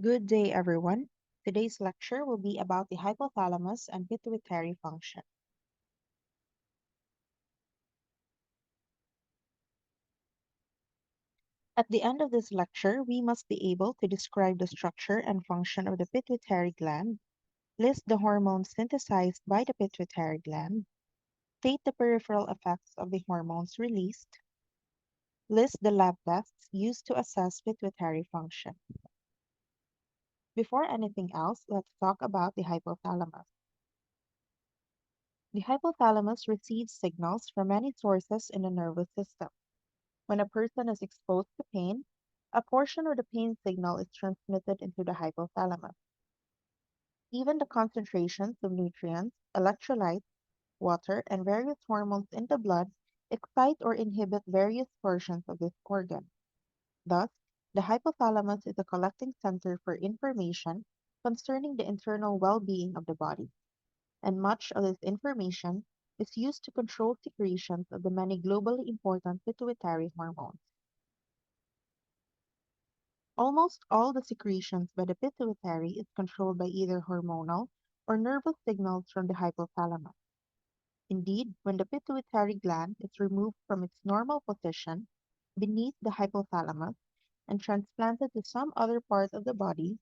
Good day, everyone. Today's lecture will be about the hypothalamus and pituitary function. At the end of this lecture, we must be able to describe the structure and function of the pituitary gland, list the hormones synthesized by the pituitary gland, state the peripheral effects of the hormones released, list the lab tests used to assess pituitary function. Before anything else, let's talk about the hypothalamus. The hypothalamus receives signals from many sources in the nervous system. When a person is exposed to pain, a portion of the pain signal is transmitted into the hypothalamus. Even the concentrations of nutrients, electrolytes, water, and various hormones in the blood excite or inhibit various portions of this organ. Thus, the hypothalamus is a collecting center for information concerning the internal well-being of the body, and much of this information is used to control secretions of the many globally important pituitary hormones. Almost all the secretions by the pituitary is controlled by either hormonal or nervous signals from the hypothalamus. Indeed, when the pituitary gland is removed from its normal position beneath the hypothalamus and transplanted to some other part of the body,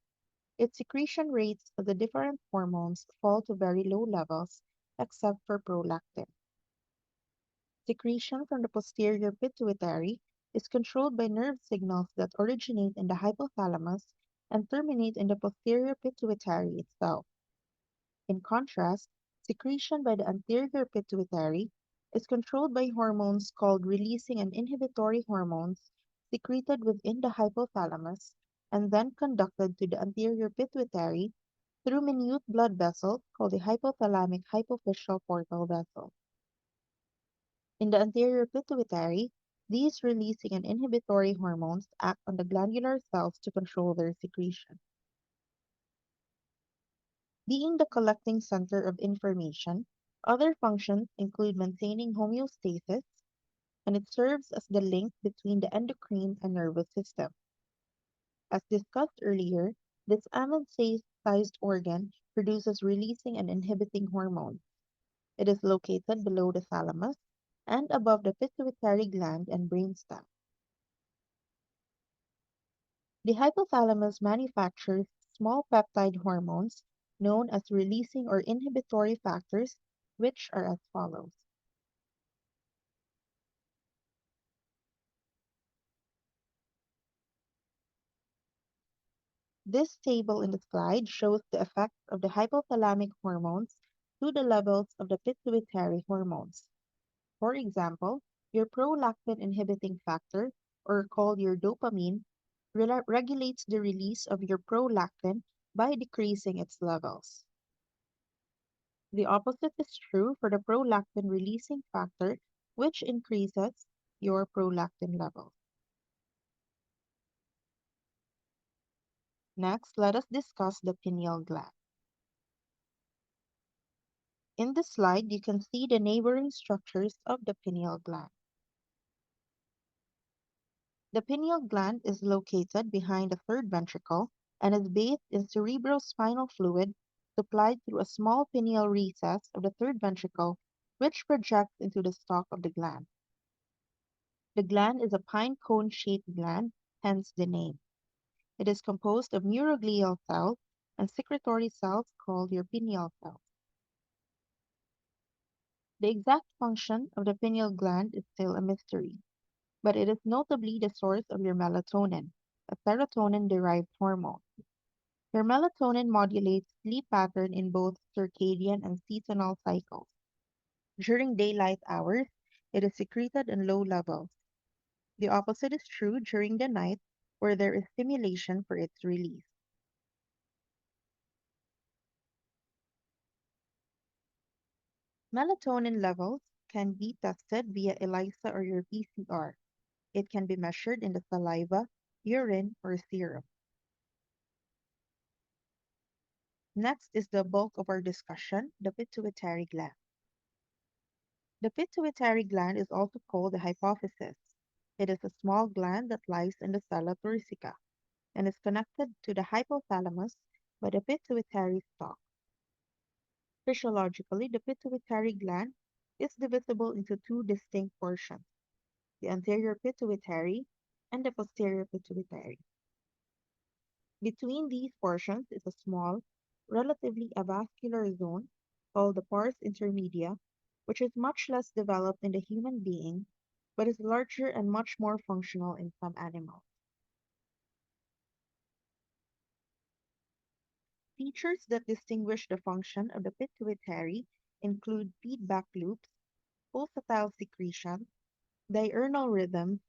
its secretion rates of the different hormones fall to very low levels except for prolactin. Secretion from the posterior pituitary is controlled by nerve signals that originate in the hypothalamus and terminate in the posterior pituitary itself. In contrast, secretion by the anterior pituitary is controlled by hormones called releasing and inhibitory hormones secreted within the hypothalamus and then conducted to the anterior pituitary through minute blood vessels called the hypothalamic hypophyseal portal vessels. In the anterior pituitary, these releasing and inhibitory hormones act on the glandular cells to control their secretion. Being the collecting center of information, other functions include maintaining homeostasis, and it serves as the link between the endocrine and nervous system. As discussed earlier, this almond-sized organ produces releasing and inhibiting hormones. It is located below the thalamus and above the pituitary gland and brainstem. The hypothalamus manufactures small peptide hormones known as releasing or inhibitory factors, which are as follows. This table in the slide shows the effects of the hypothalamic hormones to the levels of the pituitary hormones. For example, your prolactin inhibiting factor, or called your dopamine, regulates the release of your prolactin by decreasing its levels. The opposite is true for the prolactin releasing factor, which increases your prolactin levels. Next, let us discuss the pineal gland. In this slide, you can see the neighboring structures of the pineal gland. The pineal gland is located behind the third ventricle and is bathed in cerebrospinal fluid supplied through a small pineal recess of the third ventricle, which projects into the stalk of the gland. The gland is a pine cone-shaped gland, hence the name. It is composed of neuroglial cells and secretory cells called your pineal cells. The exact function of the pineal gland is still a mystery, but it is notably the source of your melatonin, a serotonin-derived hormone. Your melatonin modulates sleep pattern in both circadian and seasonal cycles. During daylight hours, it is secreted in low levels. The opposite is true during the night, where there is stimulation for its release. Melatonin levels can be tested via ELISA or your PCR. It can be measured in the saliva, urine, or serum. Next is the bulk of our discussion, the pituitary gland. The pituitary gland is also called the hypophysis. It is a small gland that lies in the sella turcica, and is connected to the hypothalamus by the pituitary stalk. Physiologically, the pituitary gland is divisible into two distinct portions, the anterior pituitary and the posterior pituitary. Between these portions is a small, relatively avascular zone called the pars intermedia, which is much less developed in the human being, but is larger and much more functional in some animals. Features that distinguish the function of the pituitary include feedback loops, pulsatile secretion, diurnal rhythms,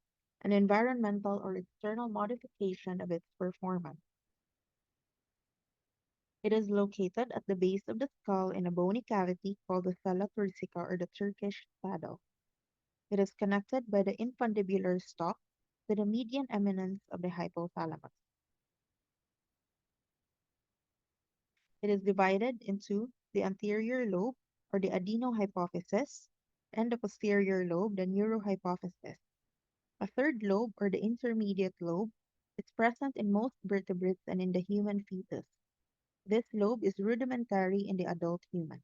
and environmental or external modification of its performance. It is located at the base of the skull in a bony cavity called the sella turcica or the Turkish saddle. It is connected by the infundibular stalk to the median eminence of the hypothalamus. It is divided into the anterior lobe or the adenohypophysis and the posterior lobe, the neurohypophysis. A third lobe or the intermediate lobe is present in most vertebrates and in the human fetus. This lobe is rudimentary in the adult human.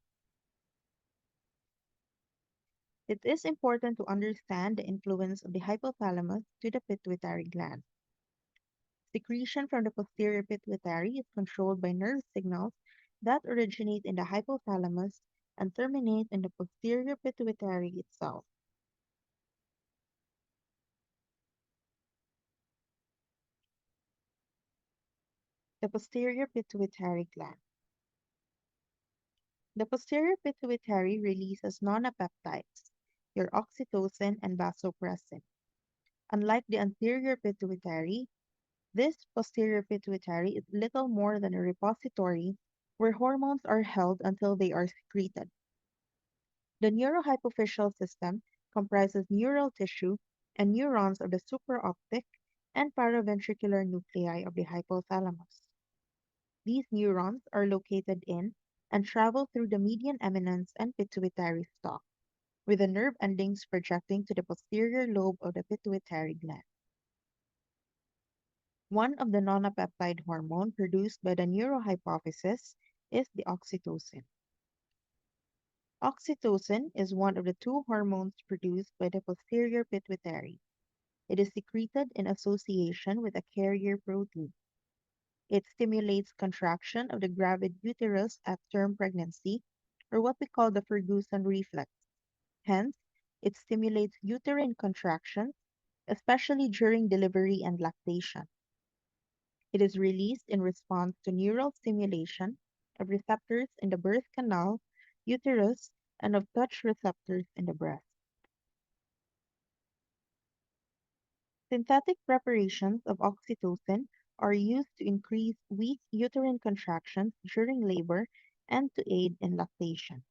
It is important to understand the influence of the hypothalamus to the pituitary gland. Secretion from the posterior pituitary is controlled by nerve signals that originate in the hypothalamus and terminate in the posterior pituitary itself. The posterior pituitary gland. The posterior pituitary releases nonapeptides, your oxytocin and vasopressin. Unlike the anterior pituitary, this posterior pituitary is little more than a repository where hormones are held until they are secreted. The neurohypophyseal system comprises neural tissue and neurons of the supraoptic and paraventricular nuclei of the hypothalamus. These neurons are located in and travel through the median eminence and pituitary stalk, with the nerve endings projecting to the posterior lobe of the pituitary gland. One of the nonapeptide hormone produced by the neurohypophysis is the oxytocin. Oxytocin is one of the two hormones produced by the posterior pituitary. It is secreted in association with a carrier protein. It stimulates contraction of the gravid uterus at term pregnancy, or what we call the Ferguson reflex. Hence, it stimulates uterine contractions, especially during delivery and lactation. It is released in response to neural stimulation of receptors in the birth canal, uterus, and of touch receptors in the breast. Synthetic preparations of oxytocin are used to increase weak uterine contractions during labor and to aid in lactation.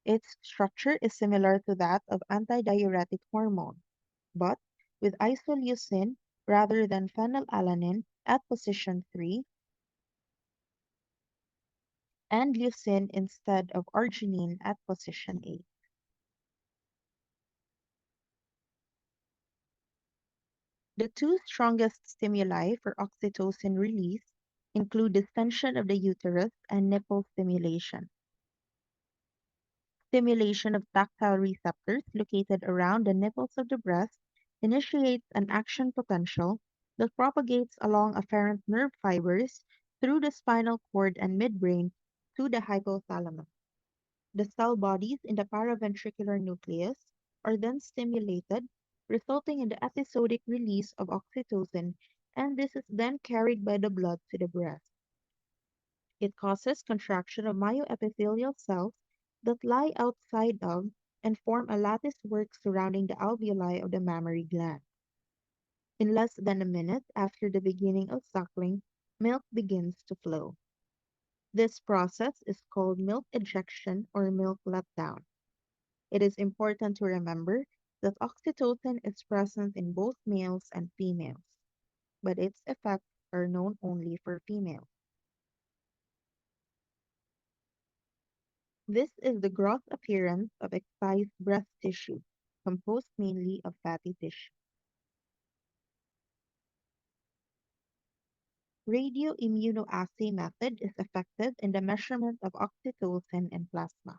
Its structure is similar to that of antidiuretic hormone, but with isoleucine rather than phenylalanine at position 3 and leucine instead of arginine at position 8. The two strongest stimuli for oxytocin release include distension of the uterus and nipple stimulation. Stimulation of tactile receptors located around the nipples of the breast initiates an action potential that propagates along afferent nerve fibers through the spinal cord and midbrain to the hypothalamus. The cell bodies in the paraventricular nucleus are then stimulated, resulting in the episodic release of oxytocin, and this is then carried by the blood to the breast. It causes contraction of myoepithelial cells that lie outside of and form a lattice work surrounding the alveoli of the mammary gland. In less than a minute after the beginning of suckling, milk begins to flow. This process is called milk ejection or milk letdown. It is important to remember that oxytocin is present in both males and females, but its effects are known only for females. This is the gross appearance of excised breast tissue, composed mainly of fatty tissue. Radioimmunoassay method is effective in the measurement of oxytocin in plasma.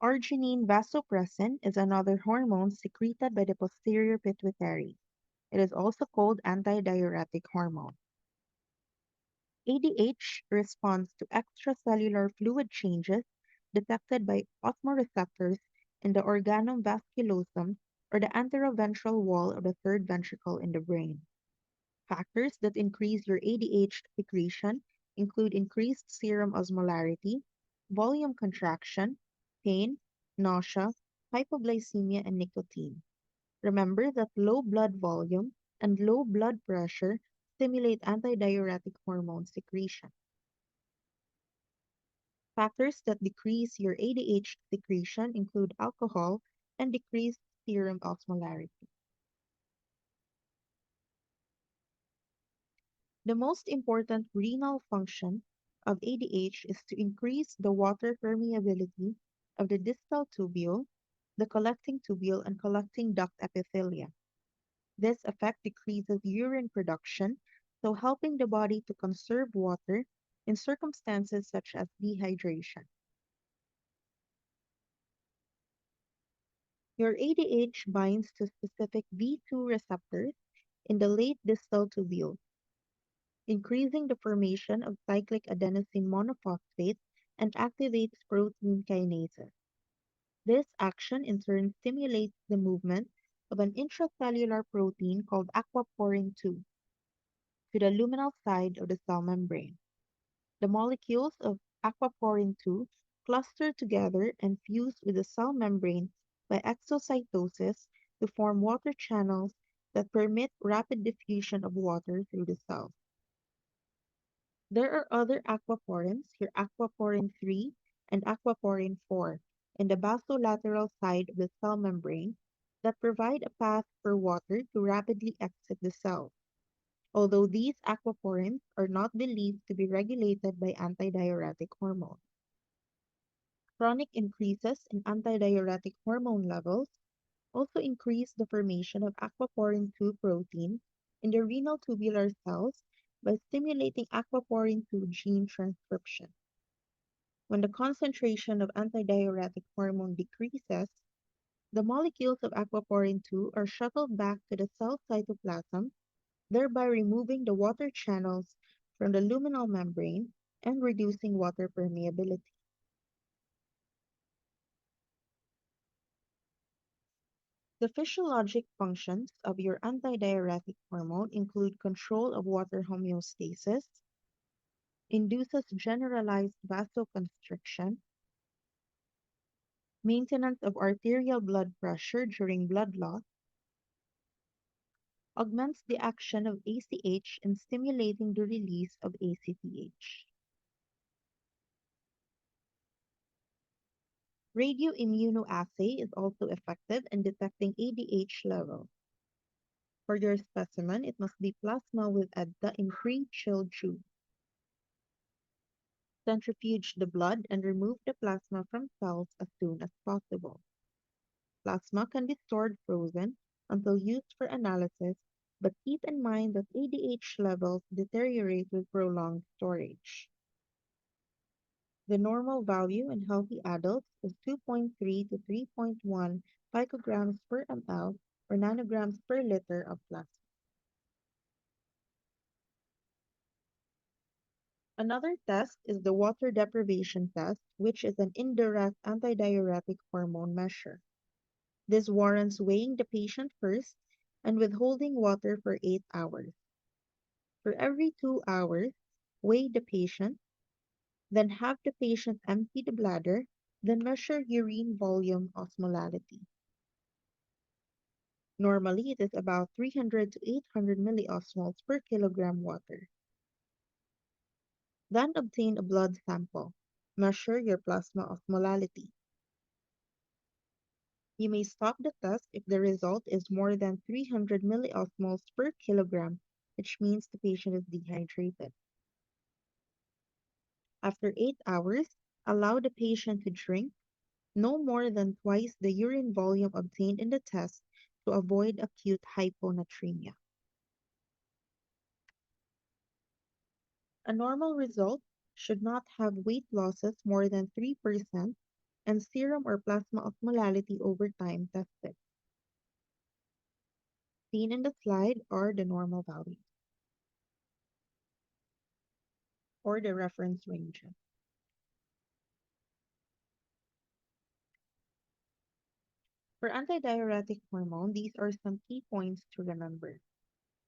Arginine vasopressin is another hormone secreted by the posterior pituitary. It is also called antidiuretic hormone. ADH responds to extracellular fluid changes detected by osmoreceptors in the organum vasculosum or the anteroventral wall of the third ventricle in the brain. Factors that increase your ADH secretion include increased serum osmolarity, volume contraction, pain, nausea, hypoglycemia, and nicotine. Remember that low blood volume and low blood pressure stimulate antidiuretic hormone secretion. Factors that decrease your ADH secretion include alcohol and decreased serum osmolarity. The most important renal function of ADH is to increase the water permeability of the distal tubule, the collecting tubule, and collecting duct epithelia. This effect decreases urine production, so helping the body to conserve water in circumstances such as dehydration. Your ADH binds to specific V2 receptors in the late distal tubule, increasing the formation of cyclic adenosine monophosphate and activates protein kinases. This action in turn stimulates the movement of an intracellular protein called aquaporin 2 to the luminal side of the cell membrane. The molecules of aquaporin 2 cluster together and fuse with the cell membrane by exocytosis to form water channels that permit rapid diffusion of water through the cells. There are other aquaporins, your aquaporin 3 and aquaporin 4, in the basolateral side of the cell membrane that provide a path for water to rapidly exit the cell, although these aquaporins are not believed to be regulated by antidiuretic hormone. Chronic increases in antidiuretic hormone levels also increase the formation of aquaporin 2 protein in the renal tubular cells by stimulating aquaporin 2 gene transcription. When the concentration of antidiuretic hormone decreases, the molecules of aquaporin 2 are shuttled back to the cell cytoplasm, thereby removing the water channels from the luminal membrane and reducing water permeability. The physiologic functions of your antidiuretic hormone include control of water homeostasis, induces generalized vasoconstriction, maintenance of arterial blood pressure during blood loss, augments the action of ACH in stimulating the release of ACTH. Radioimmunoassay is also effective in detecting ADH levels. For your specimen, it must be plasma with EDTA in pre-chilled tube. Centrifuge the blood and remove the plasma from cells as soon as possible. Plasma can be stored frozen until used for analysis, but keep in mind that ADH levels deteriorate with prolonged storage. The normal value in healthy adults is 2.3 to 3.1 picograms per ml or nanograms per liter of plasma. Another test is the water deprivation test, which is an indirect antidiuretic hormone measure. This warrants weighing the patient first and withholding water for 8 hours. For every 2 hours, weigh the patient, then have the patient empty the bladder, then measure urine volume osmolality. Normally, it is about 300 to 800 milliosmoles per kilogram water. Then obtain a blood sample. Measure your plasma osmolality. You may stop the test if the result is more than 300 milliosmoles per kilogram, which means the patient is dehydrated. After 8 hours, allow the patient to drink, no more than twice the urine volume obtained in the test to avoid acute hyponatremia. A normal result should not have weight losses more than 3% and serum or plasma osmolality over time tested. Seen in the slide are the normal values or the reference ranges. For antidiuretic hormone, these are some key points to remember.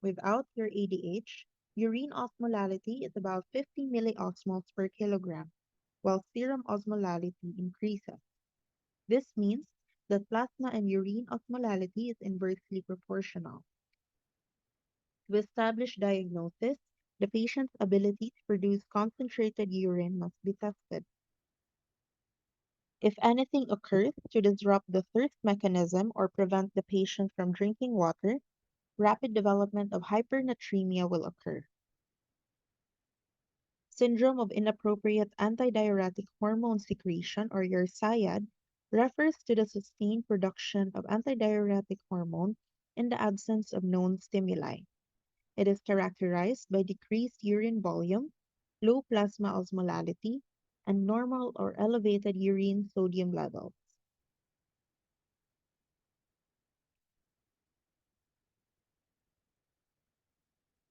Without your ADH, urine osmolality is about 50 milliosmoles per kilogram, while serum osmolality increases. This means that plasma and urine osmolality is inversely proportional. To establish diagnosis, the patient's ability to produce concentrated urine must be tested. If anything occurs to disrupt the thirst mechanism or prevent the patient from drinking water, rapid development of hypernatremia will occur. Syndrome of inappropriate antidiuretic hormone secretion, or your SIAD, refers to the sustained production of antidiuretic hormone in the absence of known stimuli. It is characterized by decreased urine volume, low plasma osmolality, and normal or elevated urine sodium levels.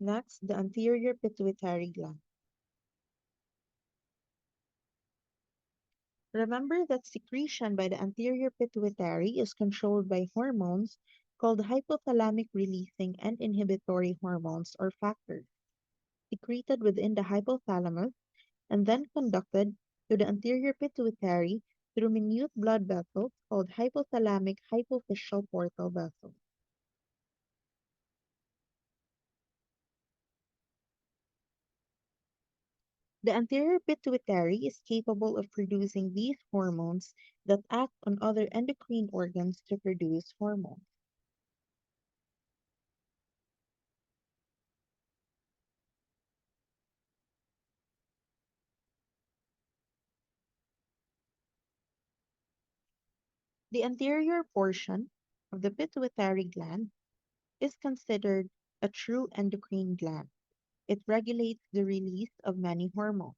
Next, the anterior pituitary gland. Remember that secretion by the anterior pituitary is controlled by hormones called hypothalamic releasing and inhibitory hormones or factors, secreted within the hypothalamus and then conducted to the anterior pituitary through minute blood vessels called hypothalamic hypophyseal portal vessels. The anterior pituitary is capable of producing these hormones that act on other endocrine organs to produce hormones. The anterior portion of the pituitary gland is considered a true endocrine gland. It regulates the release of many hormones.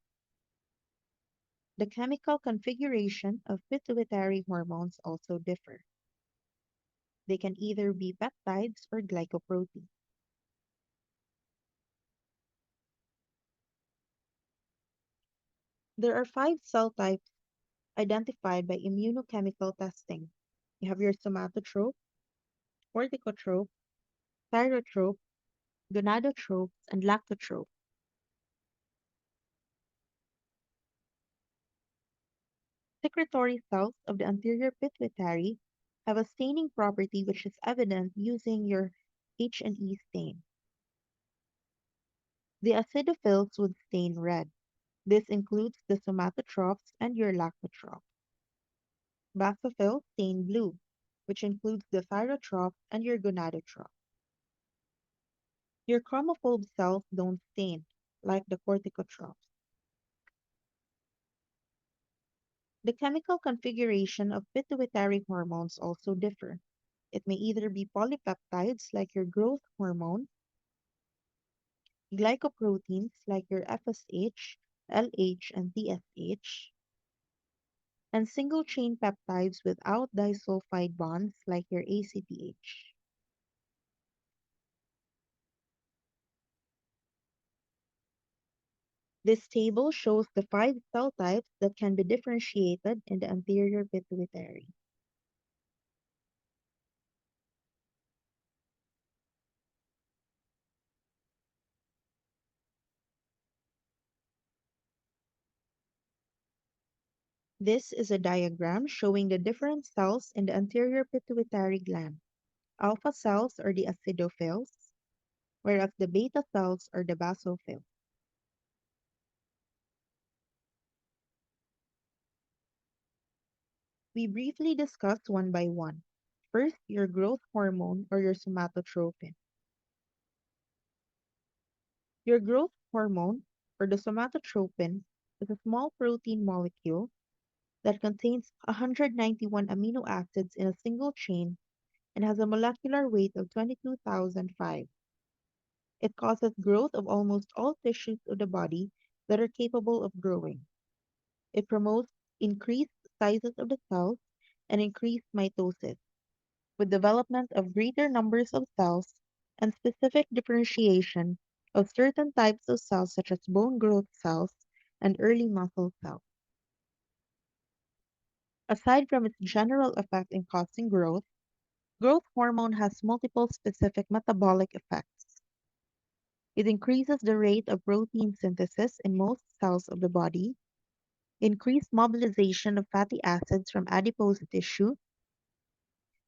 The chemical configuration of pituitary hormones also differ. They can either be peptides or glycoproteins. There are five cell types identified by immunochemical testing. You have your somatotrope, corticotrope, thyrotrope, gonadotropes, and lactotrope. Secretory cells of the anterior pituitary have a staining property which is evident using your H&E stain. The acidophils would stain red. This includes the somatotropes and your lactotropes. Basophils stain blue, which includes the thyrotropes and your gonadotropes. Your chromophobe cells don't stain, like the corticotropes. The chemical configuration of pituitary hormones also differ. It may either be polypeptides like your growth hormone, glycoproteins like your FSH, LH, and TSH, and single chain peptides without disulfide bonds like your ACTH. This table shows the five cell types that can be differentiated in the anterior pituitary. This is a diagram showing the different cells in the anterior pituitary gland. Alpha cells are the acidophils, whereas the beta cells are the basophils. We briefly discuss one by one. First, your growth hormone or your somatotropin. Your growth hormone or the somatotropin is a small protein molecule that contains 191 amino acids in a single chain and has a molecular weight of 22,005. It causes growth of almost all tissues of the body that are capable of growing. It promotes increased sizes of the cells and increased mitosis, with development of greater numbers of cells and specific differentiation of certain types of cells such as bone growth cells and early muscle cells. Aside from its general effect in causing growth, growth hormone has multiple specific metabolic effects. It increases the rate of protein synthesis in most cells of the body, increased mobilization of fatty acids from adipose tissue,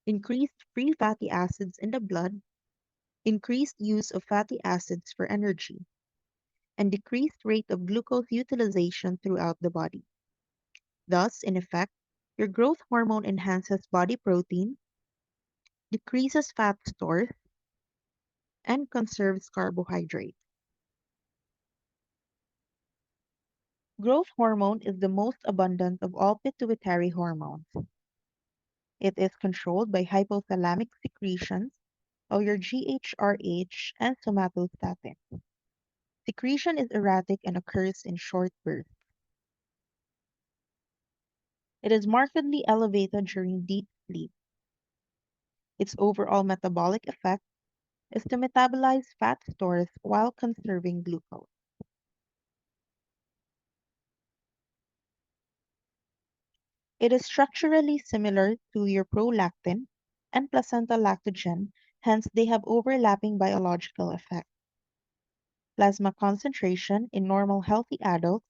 increased free fatty acids in the blood, increased use of fatty acids for energy, and decreased rate of glucose utilization throughout the body. Thus, in effect, your growth hormone enhances body protein, decreases fat stores, and conserves carbohydrates. Growth hormone is the most abundant of all pituitary hormones. It is controlled by hypothalamic secretions of your GHRH and somatostatin. Secretion is erratic and occurs in short bursts. It is markedly elevated during deep sleep. Its overall metabolic effect is to metabolize fat stores while conserving glucose. It is structurally similar to your prolactin and placental lactogen, hence they have overlapping biological effects. Plasma concentration in normal healthy adults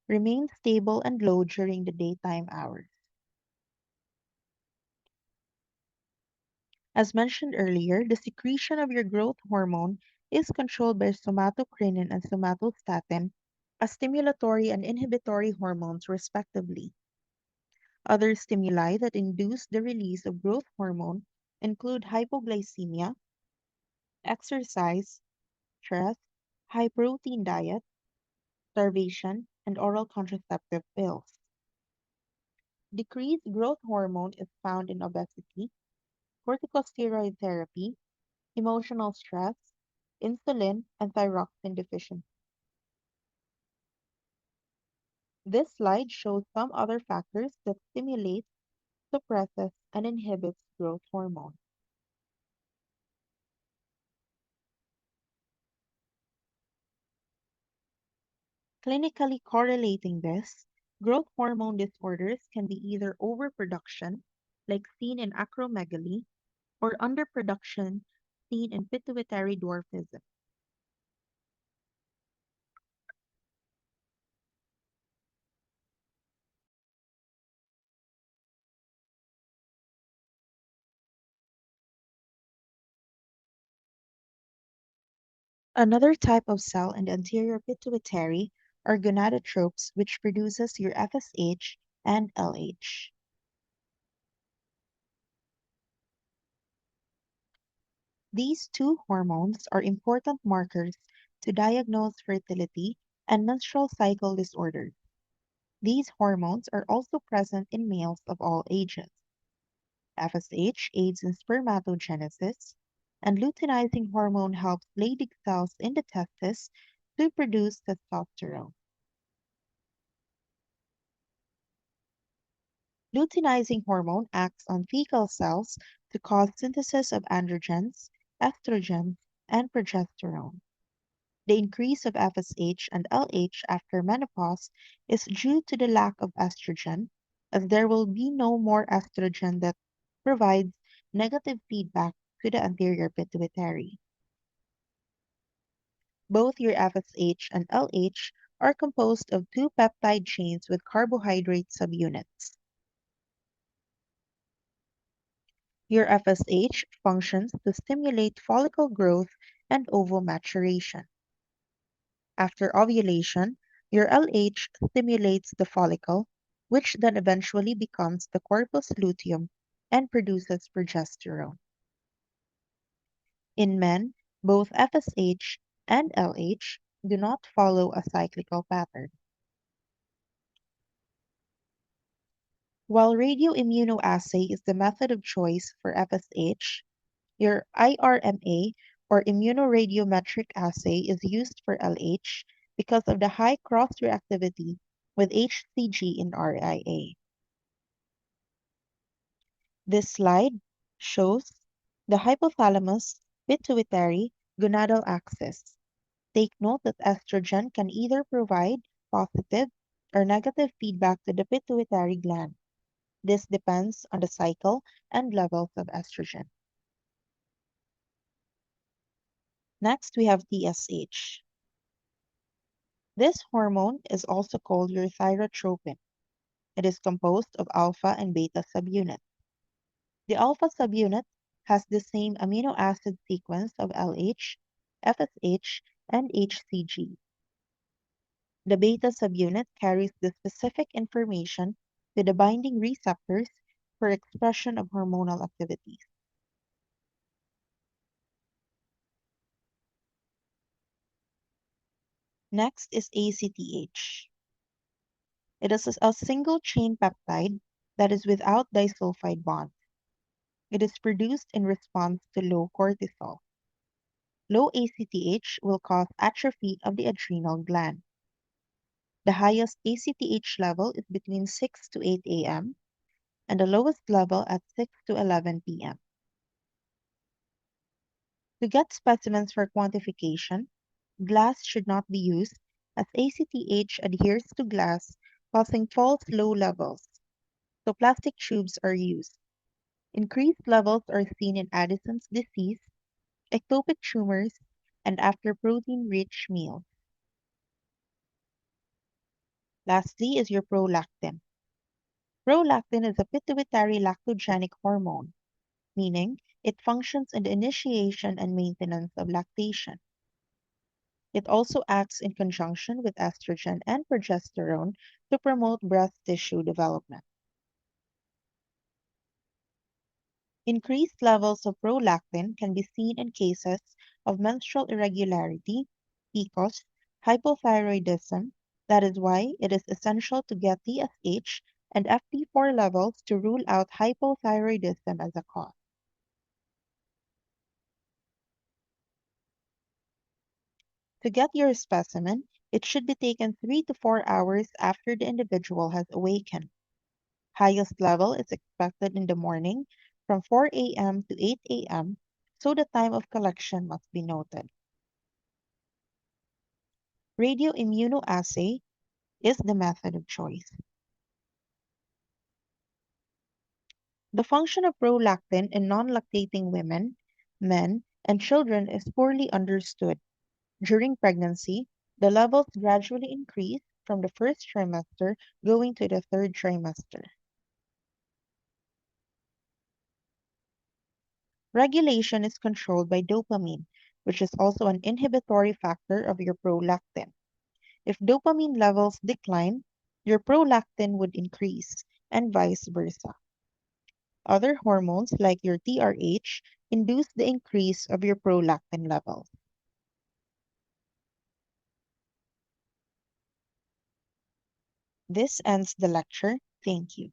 remains stable and low during the daytime hours. As mentioned earlier, the secretion of your growth hormone is controlled by somatocrinin and somatostatin as stimulatory and inhibitory hormones, respectively. Other stimuli that induce the release of growth hormone include hypoglycemia, exercise, stress, high protein diet, starvation, and oral contraceptive pills. Decreased growth hormone is found in obesity, corticosteroid therapy, emotional stress, insulin, and thyroxine deficiency. This slide shows some other factors that stimulate, suppresses, and inhibits growth hormone. Clinically correlating this, growth hormone disorders can be either overproduction, like seen in acromegaly, or underproduction, seen in pituitary dwarfism. Another type of cell in the anterior pituitary are gonadotropes, which produces your FSH and LH. These two hormones are important markers to diagnose fertility and menstrual cycle disorders. These hormones are also present in males of all ages. FSH aids in spermatogenesis, and luteinizing hormone helps Leydig cells in the testes to produce testosterone. Luteinizing hormone acts on fecal cells to cause synthesis of androgens, estrogens, and progesterone. The increase of FSH and LH after menopause is due to the lack of estrogen, as there will be no more estrogen that provides negative feedback to the anterior pituitary. Both your FSH and LH are composed of two peptide chains with carbohydrate subunits. Your FSH functions to stimulate follicle growth and ovomaturation. After ovulation, your LH stimulates the follicle, which then eventually becomes the corpus luteum and produces progesterone. In men, both FSH and LH do not follow a cyclical pattern. While radioimmunoassay is the method of choice for FSH, your IRMA or immunoradiometric assay is used for LH because of the high cross-reactivity with HCG in RIA. This slide shows the hypothalamus pituitary gonadal axis. Take note that estrogen can either provide positive or negative feedback to the pituitary gland. This depends on the cycle and levels of estrogen. Next, we have TSH. This hormone is also called your thyrotropin. It is composed of alpha and beta subunits. The alpha subunit has the same amino acid sequence of LH, FSH, and HCG. The beta subunit carries the specific information to the binding receptors for expression of hormonal activities. Next is ACTH. It is a single chain peptide that is without disulfide bond. It is produced in response to low cortisol. Low ACTH will cause atrophy of the adrenal gland. The highest ACTH level is between 6 to 8 a.m. and the lowest level at 6 to 11 p.m. To get specimens for quantification, glass should not be used as ACTH adheres to glass, causing false low levels, so plastic tubes are used. Increased levels are seen in Addison's disease, ectopic tumors, and after protein-rich meals. Lastly is your prolactin. Prolactin is a pituitary lactogenic hormone, meaning it functions in the initiation and maintenance of lactation. It also acts in conjunction with estrogen and progesterone to promote breast tissue development. Increased levels of prolactin can be seen in cases of menstrual irregularity, PCOS, hypothyroidism. That is why it is essential to get TSH and FT4 levels to rule out hypothyroidism as a cause. To get your specimen, it should be taken 3 to 4 hours after the individual has awakened. Highest level is expected in the morning from 4 a.m. to 8 a.m., so the time of collection must be noted. Radioimmunoassay is the method of choice. The function of prolactin in non-lactating women, men, and children is poorly understood. During pregnancy, the levels gradually increase from the first trimester going to the third trimester. Regulation is controlled by dopamine, which is also an inhibitory factor of your prolactin. If dopamine levels decline, your prolactin would increase, and vice versa. Other hormones, like your TRH, induce the increase of your prolactin levels. This ends the lecture. Thank you.